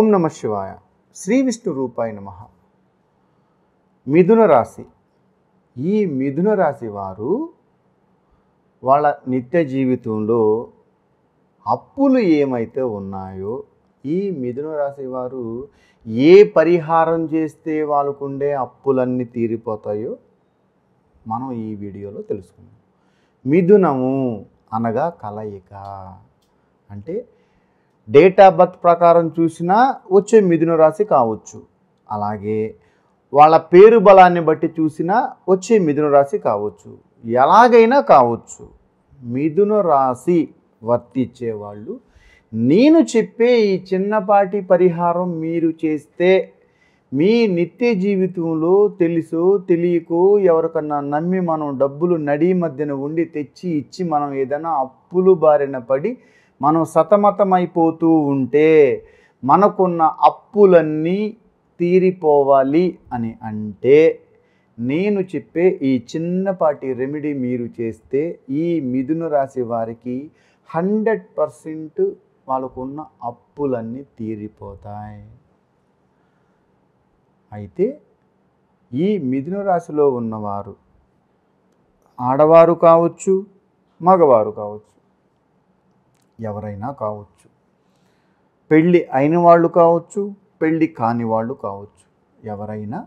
ఓం నమ శివాయ. శ్రీ విష్ణు రూపాయ నమః. మిథున రాశి. ఈ మిథున రాశి వారు వాళ్ళ నిత్య జీవితంలో అప్పులు ఏమైతే ఉన్నాయో ఈ మిథున రాశి వారు ఏ పరిహారం చేస్తే వాళ్ళకుండే అప్పులన్నీ తీరిపోతాయో మనం ఈ వీడియోలో తెలుసుకుందాం. మిథునము అనగా కలయిక. అంటే డేట్ ఆఫ్ బర్త్ ప్రకారం చూసినా వచ్చే మిథున రాశి కావచ్చు, అలాగే వాళ్ళ పేరు బలాన్ని బట్టి చూసినా వచ్చే మిథున రాశి కావచ్చు, ఎలాగైనా కావచ్చు. మిథున రాశి వర్తించేవాళ్ళు నేను చెప్పే ఈ చిన్నపాటి పరిహారం మీరు చేస్తే మీ నిత్య జీవితంలో తెలుసో తెలియకో ఎవరికన్నా నమ్మి మనం డబ్బులు నడి మధ్యన ఉండి తెచ్చి ఇచ్చి మనం ఏదైనా అప్పులు బారిన పడి మనం సతమతమైపోతూ ఉంటే మనకున్న అప్పులన్నీ తీరిపోవాలి అని అంటే నేను చెప్పే ఈ చిన్నపాటి రెమెడీ మీరు చేస్తే ఈ మిథున రాశి వారికి 100% వాళ్ళకున్న అప్పులన్నీ తీరిపోతాయి. అయితే ఈ మిథున రాశిలో ఉన్నవారు ఆడవారు కావచ్చు, మగవారు కావచ్చు, ఎవరైనా కావచ్చు, పెళ్ళి అయిన వాళ్ళు కావచ్చు, పెళ్ళి కాని వాళ్ళు కావచ్చు, ఎవరైనా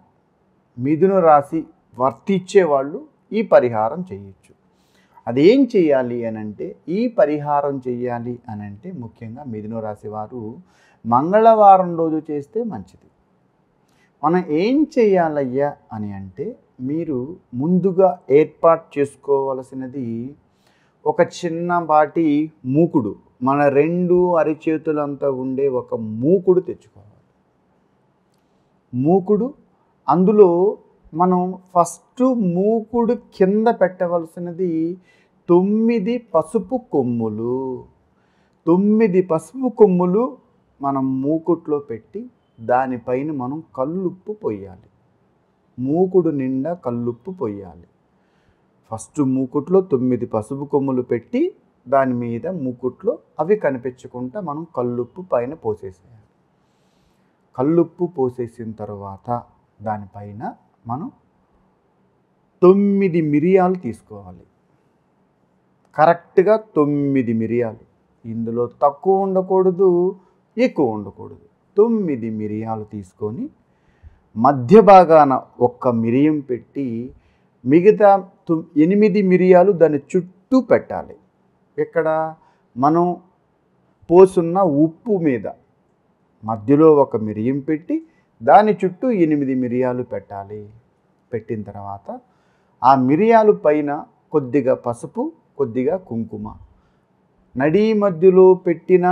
మిథున రాశి వర్తించే వాళ్ళు ఈ పరిహారం చేయొచ్చు. అదేం చేయాలి అనంటే ఈ పరిహారం చేయాలి అనంటే ముఖ్యంగా మిథున రాశి వారు మంగళవారం రోజు చేస్తే మంచిది. మనం ఏం చేయాలయ్యా అని అంటే మీరు ముందుగా ఏర్పాటు చేసుకోవలసినది ఒక చిన్నపాటి మూకుడు, మన 2 అరిచేతులంతా ఉండే ఒక మూకుడు తెచ్చుకోవాలి. మూకుడు, అందులో మనం ఫస్ట్ మూకుడు కింద పెట్టవలసినది 9 పసుపు కొమ్ములు. 9 పసుపు కొమ్ములు మనం మూకుట్లో పెట్టి దానిపైన మనం కల్లుప్పు పొయ్యాలి. మూకుడు నిండా కల్లుప్పు పొయ్యాలి. ఫస్ట్ మూకుట్లో 9 పసుపు కొమ్ములు పెట్టి దాని మీద మూకుట్లో అవి కనిపించకుండా మనం కల్లుప్పు పైన పోసేసేయాలి. కల్లుప్పు పోసేసిన తర్వాత దానిపైన మనం 9 మిరియాలు తీసుకోవాలి. కరెక్ట్గా 9 మిరియాలు. ఇందులో తక్కువ ఉండకూడదు, ఎక్కువ ఉండకూడదు. 9 మిరియాలు తీసుకొని మధ్య భాగాన ఒక్క మిరియం పెట్టి మిగతా 8 మిరియాలు దాని చుట్టూ పెట్టాలి. ఇక్కడ మనం పోసున్న ఉప్పు మీద మధ్యలో ఒక మిరియం పెట్టి దాని చుట్టూ 8 మిరియాలు పెట్టాలి. పెట్టిన తర్వాత ఆ మిరియాలు పైన కొద్దిగా పసుపు, కొద్దిగా కుంకుమ, నడి మధ్యలో పెట్టిన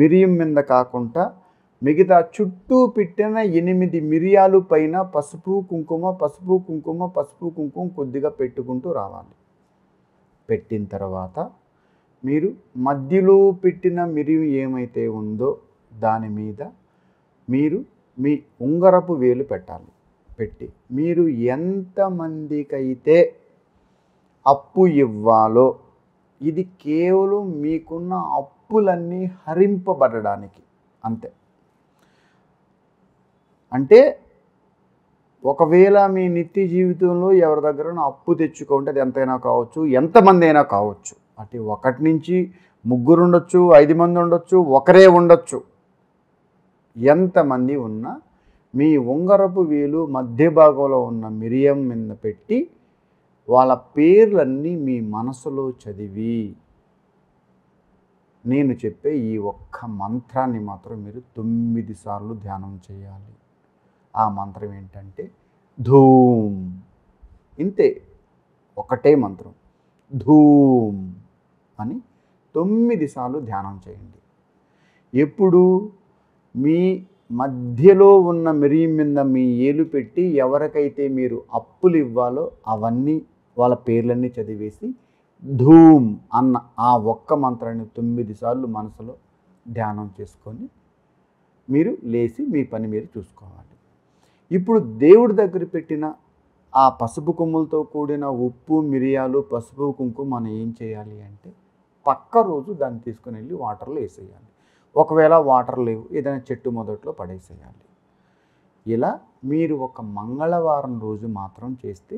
మిరియం మీద కాకుండా మిగతా చుట్టూ పెట్టిన 8 మిరియాలు పైన పసుపు కుంకుమ, పసుపు కుంకుమ, పసుపు కుంకుమ కొద్దిగా పెట్టుకుంటూ రావాలి. పెట్టిన తర్వాత మీరు మధ్యలో పెట్టిన మిరియం ఏమైతే ఉందో దాని మీద మీరు మీ ఉంగరపు వేలు పెట్టాలి. పెట్టి మీరు ఎంతమందికైతే అప్పు ఇవ్వాలో ఇది కేవలం మీకున్న అప్పులన్నీ హరింపబడడానికి అంతే. అంటే ఒకవేళ మీ నిత్య జీవితంలో ఎవరి దగ్గర అప్పు తెచ్చుకుంటే అది ఎంతైనా కావచ్చు, ఎంతమంది అయినా కావచ్చు. అంటే 1 నుంచి 3 ఉండొచ్చు, 5 మంది ఉండొచ్చు, ఒకరే ఉండొచ్చు. ఎంతమంది ఉన్నా మీ ఉంగరపు వేలు మధ్య భాగంలో ఉన్న మిరియం మీద పెట్టి వాళ్ళ పేర్లన్నీ మీ మనసులో చదివి నేను చెప్పే ఈ ఒక్క మంత్రాన్ని మాత్రం మీరు 9 సార్లు ధ్యానం చేయాలి. ఆ మంత్రం ఏంటంటే ధూమ్. ఇంతే, ఒకటే మంత్రం ధూమ్ అని 9 సార్లు ధ్యానం చేయండి. ఎప్పుడు మీ మధ్యలో ఉన్న మిరియం మీద మీ ఏలు పెట్టి ఎవరికైతే మీరు అప్పులు ఇవ్వాలో అవన్నీ వాళ్ళ పేర్లన్నీ చదివేసి ధూమ్ అన్న ఆ ఒక్క మంత్రాన్ని 9 సార్లు మనసులో ధ్యానం చేసుకొని మీరు లేచి మీ పని మీరు చూసుకోవాలి. ఇప్పుడు దేవుడి దగ్గర పెట్టిన ఆ పసుపు కొమ్ములతో కూడిన ఉప్పు, మిరియాలు, పసుపు, కుంకుమ మనం ఏం చేయాలి అంటే పక్క రోజు దాన్ని తీసుకుని వెళ్ళి వాటర్లో వేసేయాలి. ఒకవేళ వాటర్ లేవు ఏదైనా చెట్టు మొదట్లో పడేసేయాలి. ఇలా మీరు ఒక మంగళవారం రోజు మాత్రం చేస్తే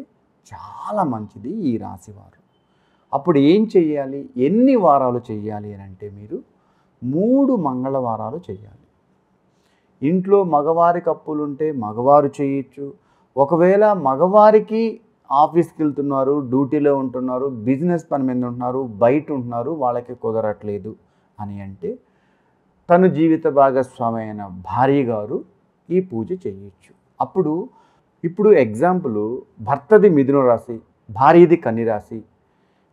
చాలా మంచిది ఈ రాశివారు. అప్పుడు ఏం చెయ్యాలి, ఎన్ని వారాలు చెయ్యాలి అని అంటే మీరు 3 మంగళవారాలు చేయాలి. ఇంట్లో మగవారికి అప్పులుంటే మగవారు చేయొచ్చు. ఒకవేళ మగవారికి ఆఫీస్కి వెళ్తున్నారు, డ్యూటీలో ఉంటున్నారు, బిజినెస్ పని మీద ఉంటున్నారు, బయట ఉంటున్నారు, వాళ్ళకి కుదరట్లేదు అని అంటే తను జీవిత భాగస్వామి అయిన భార్య గారు ఈ పూజ చేయొచ్చు. ఇప్పుడు ఎగ్జాంపుల్, భర్తది మిథున రాశి, భార్యది కన్య రాశి.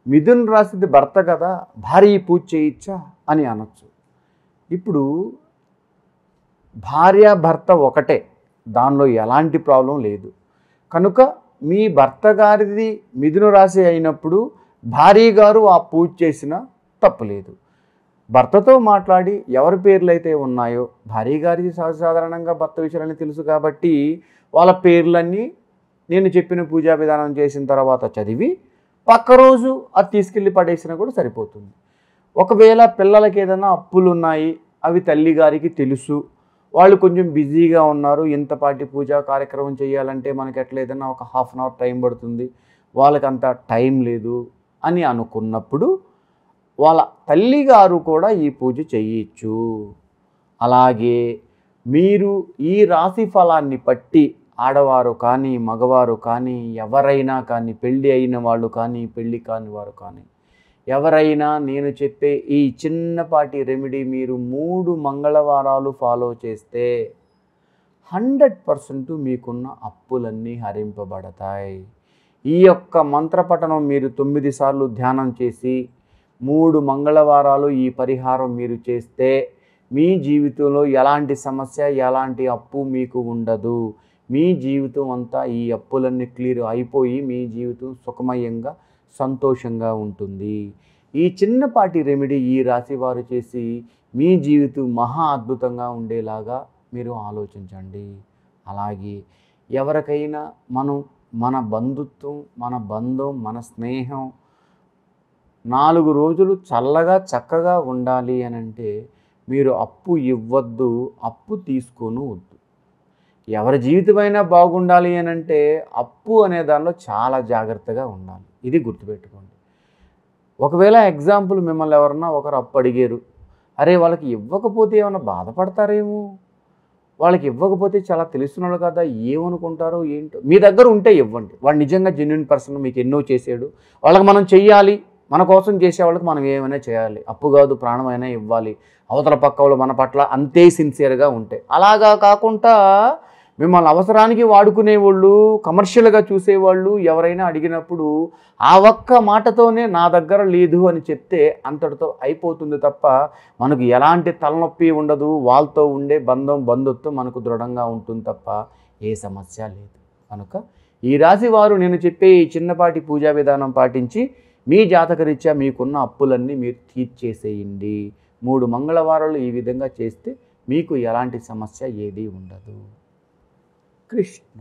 మిథున రాశిది భర్త కదా, భార్య పూజ చేయొచ్చా అని అనొచ్చు. ఇప్పుడు భార్య భర్త ఒకటే, దానిలో ఎలాంటి ప్రాబ్లం లేదు. కనుక మీ భర్త గారిది మిథున రాశి అయినప్పుడు భార్య గారు ఆ పూజ చేసినా తప్పులేదు. భర్తతో మాట్లాడి ఎవరి పేర్లు అయితే ఉన్నాయో, భార్య గారికి సాధారణంగా భర్త విషయాలని తెలుసు కాబట్టి వాళ్ళ పేర్లన్నీ నేను చెప్పిన పూజా విధానం చేసిన తర్వాత చదివి పక్క రోజు అది తీసుకెళ్ళి పడేసినా కూడా సరిపోతుంది. ఒకవేళ పిల్లలకి ఏదైనా అప్పులు ఉన్నాయి, అవి తల్లి గారికి తెలుసు, వాళ్ళు కొంచెం బిజీగా ఉన్నారు, ఇంతపాటి పూజా కార్యక్రమం చేయాలంటే మనకి ఎట్లా ఏదైనా ఒక హాఫ్ అన్ అవర్ టైం పడుతుంది, వాళ్ళకి అంత టైం లేదు అని అనుకున్నప్పుడు వాళ్ళ తల్లిగారు కూడా ఈ పూజ చేయొచ్చు. అలాగే మీరు ఈ రాశి ఫలాన్ని బట్టి ఆడవారు కానీ మగవారు కానీ ఎవరైనా కానీ, పెళ్ళి అయిన వాళ్ళు కానీ పెళ్ళి కాని వారు కానీ ఎవరైనా నేను చెప్పే ఈ చిన్నపాటి రెమెడీ మీరు 3 మంగళవారాలు ఫాలో చేస్తే 100% మీకున్న అప్పులన్నీ హరింపబడతాయి. ఈ యొక్క మంత్రపఠనం మీరు 9 సార్లు ధ్యానం చేసి 3 మంగళవారాలు ఈ పరిహారం మీరు చేస్తే మీ జీవితంలో ఎలాంటి సమస్య, ఎలాంటి అప్పు మీకు ఉండదు. మీ జీవితం అంతా ఈ అప్పులన్నీ క్లియర్ అయిపోయి మీ జీవితం సుఖమయంగా సంతోషంగా ఉంటుంది. ఈ చిన్నపాటి రెమెడీ ఈ రాశి వారు చేసి మీ జీవితం మహా అద్భుతంగా ఉండేలాగా మీరు ఆలోచించండి. అలాగే ఎవరికైనా మన బంధుత్వం, మన బంధం, మన స్నేహం 4 రోజులు చల్లగా చక్కగా ఉండాలి అని అంటే మీరు అప్పు ఇవ్వద్దు, అప్పు తీసుకోను వద్దు. ఎవరి జీవితమైనా బాగుండాలి అని అంటే అప్పు అనే దానిలో చాలా జాగ్రత్తగా ఉండాలి. ఇది గుర్తుపెట్టుకోండి. ఒకవేళ ఎగ్జాంపుల్ మిమ్మల్ని ఎవరన్నా ఒకరు అప్పు అడిగారు, అరే వాళ్ళకి ఇవ్వకపోతే ఏమైనా బాధపడతారేమో, వాళ్ళకి ఇవ్వకపోతే చాలా తెలుస్తున్నాడు కదా, ఏమనుకుంటారో ఏంటో. మీ దగ్గర ఉంటే ఇవ్వండి. వాడు నిజంగా జెన్యూన్ పర్సన్, మీకు ఎన్నో చేసాడు, వాళ్ళకి మనం చెయ్యాలి, మన కోసం చేసేవాళ్ళకి మనం ఏమైనా చేయాలి. అప్పు కాదు, ప్రాణమైనా ఇవ్వాలి. అవతల పక్క వాళ్ళు మన పట్ల అంతే సిన్సియర్గా ఉంటే. అలాగా కాకుండా మిమ్మల్ని అవసరానికి వాడుకునేవాళ్ళు, కమర్షియల్గా చూసేవాళ్ళు ఎవరైనా అడిగినప్పుడు ఆ ఒక్క మాటతోనే నా దగ్గర లేదు అని చెప్తే అంతటితో అయిపోతుంది తప్ప మనకు ఎలాంటి తలనొప్పి ఉండదు. వాళ్ళతో ఉండే బంధుత్వం మనకు దృఢంగా ఉంటుంది తప్ప ఏ సమస్య లేదు. కనుక ఈ రాశి వారు నేను చెప్పే ఈ చిన్నపాటి పూజా విధానం పాటించి మీ జాతకరీత్యా మీకున్న అప్పులన్నీ మీరు తీర్చేసేయండి. 3 మంగళవారాలు ఈ విధంగా చేస్తే మీకు ఎలాంటి సమస్య ఏదీ ఉండదు. కృష్ణ.